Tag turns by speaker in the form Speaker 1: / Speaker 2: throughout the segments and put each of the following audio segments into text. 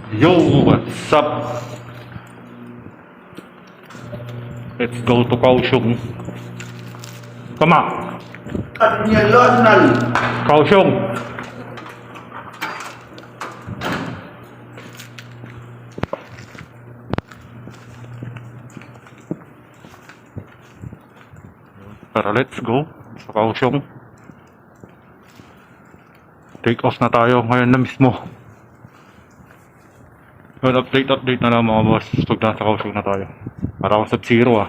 Speaker 1: Yo, what's up? Let's go to Kaohsiung. Come on.
Speaker 2: Arsenal.
Speaker 1: Kaohsiung. Tara, let's go sa Kaohsiung. Take off na tayo ngayon na mismo. Well, update na lang mga boss pag nasa Kaohsiung na tayo. Para ako sa zero ah.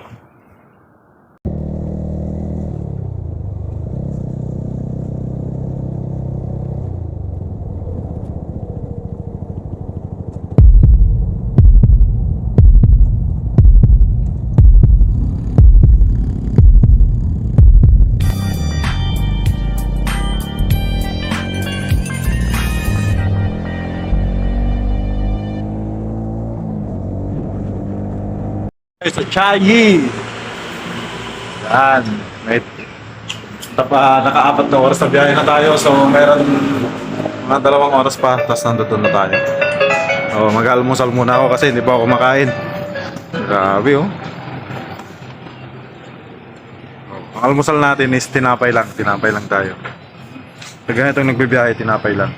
Speaker 1: Sa Chayi. Yan. May naka-4 na oras na biyahe na tayo. So meron mga 2 oras pa. Tapos nandun na tayo. So mag-almusal muna ako kasi hindi pa ako kumakain. Grabe oh. Ang almusal natin is tinapay lang. Tinapay lang tayo. Pag ganitong nagbibiyahe, tinapay lang.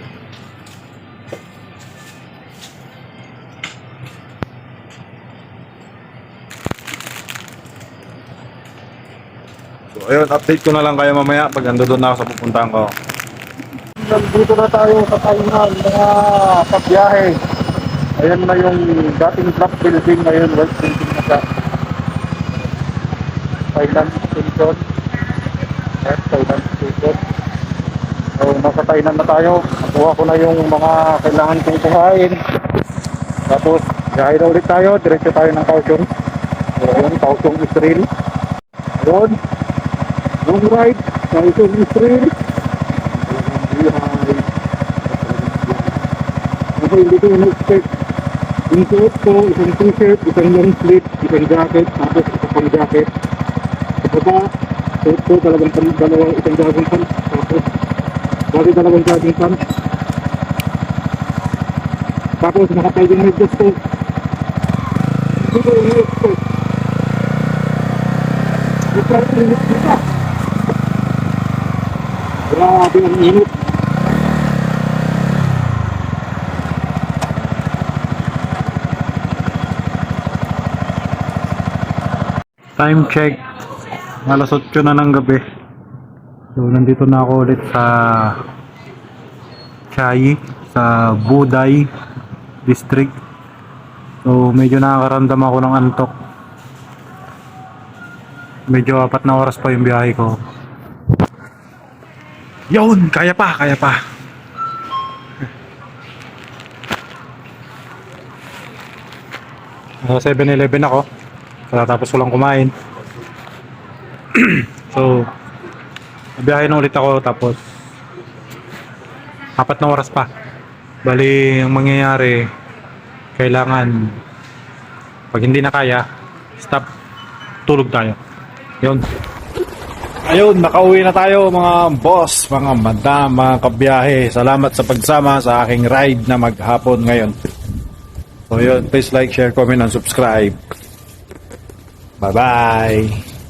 Speaker 1: So ayun, update ko na lang kayo mamaya pag ando doon na ako sa pupuntahan ko.
Speaker 2: Nandito na tayo sa Thailand, mga pagbiyahe. Ayan na yung dating black building, ngayon white building na siya. Thailand Station. Ayan, Thailand Station. So nasa Thailand na tayo. Nakuha ko na yung mga kailangan kong kuhain. Tapos biyahe na ulit tayo, diretso tayo ng Kaohsiung. So ayun, Kaohsiung Israel. Ayun. Long ride, Kaohsiung Israel. Kasi hindi ko na-expect. Yung suot ko, isang t-shirt, isang long sleeve, isang jacket, tapos isang pang jacket. Sa baba, suot ko talagang dalawang isang jogging pants, tapos bali dalawang jogging pants. Tapos nakapay yung medyas ko. Hindi ko na-expect. Ito ang init kita. Grabe ang init.
Speaker 1: Time check. Alas 8 na ng gabi. So nandito na ako ulit sa Chayi, sa Buday District. So medyo nakakaramdam ako ng antok. Medyo 4 na oras pa yung biyahe ko. Yun! Kaya pa! Kaya pa! Nasa 7-Eleven ako. Tapos ko lang kumain. So biyahe na ulit ako. Tapos 4 na oras pa. Bali ang mangyayari, kailangan pag hindi na kaya, stop, tulog tayo. Yun. Ayun, nakauwi na tayo mga boss, mga madam, mga kabiyahe. Salamat sa pagsama sa aking ride na maghapon ngayon. So yun, please like, share, comment, and subscribe. Bye-bye!